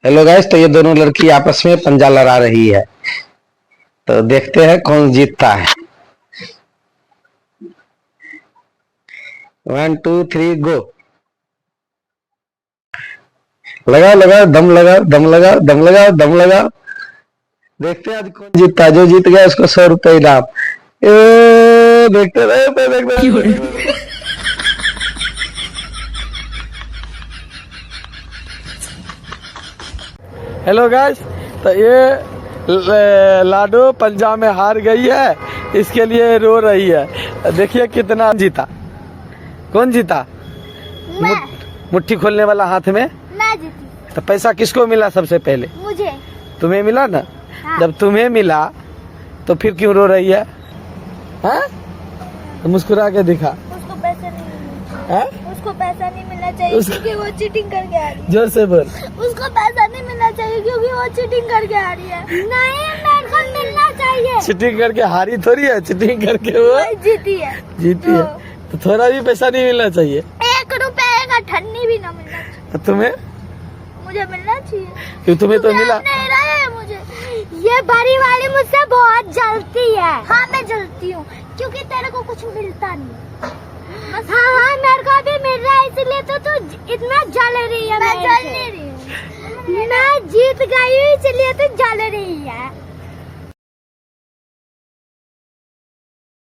Hello guys, तो ये दोनों लड़की आपस में पंजा लड़ा रही है। तो देखते हैं कौन जीतता है। 1 2 3 गो। लगाओ लगाओ, दम लगाओ, दम लगाओ, दम लगाओ, दम लगाओ। देखते हैं आज कौन जीतता है। जो जीत गया उसको 100 रुपए इनाम। देखते रहे। हेलो गाइस, तो ये लाडो पंजाब में हार गई है, इसके लिए रो रही है। देखिए कितना जीता। कौन जीता? मुट्ठी खोलने वाला हाथ में मैं जीती। तो पैसा किसको मिला सबसे पहले? मुझे। तुम्हें मिला ना? हाँ। जब तुम्हें मिला तो फिर क्यों रो रही है? हाँ? तो मुस्कुरा के दिखा। उसको पैसा नहीं मिलना। हाँ? उसको पैसा नहीं मिलना चाहिए क्योंकि वो चीटिंग करके आ रही है। जोर से बोल। उसको पैसा नहीं मिलना चाहिए क्योंकि वो चीटिंग करके आ रही है। नहीं, मेरे को मिलना चाहिए। चीटिंग करके हारी थोड़ी है, चीटिंग करके वो जीती है। जीती है। तो थोड़ा भी पैसा नहीं मिलना चाहिए। 1 रुपए का ठन्नी भी ना मिलना चाहिए। तो तुम्हें? मुझे मिलना चाहिए क्यों? तुम्हें तो मिला नहीं रहा है मुझे। ये बड़ी वाली मुझसे बहुत जलती है। हाँ, मैं जलती हूँ क्योंकि तेरे को कुछ मिलता नहीं। हाँ, मेरे को भी मिल रहा है, इसलिए तो तू इतना जल रही है। मैं जल नहीं रही हूँ। मैं जीत गई इसलिए तो जल रही है।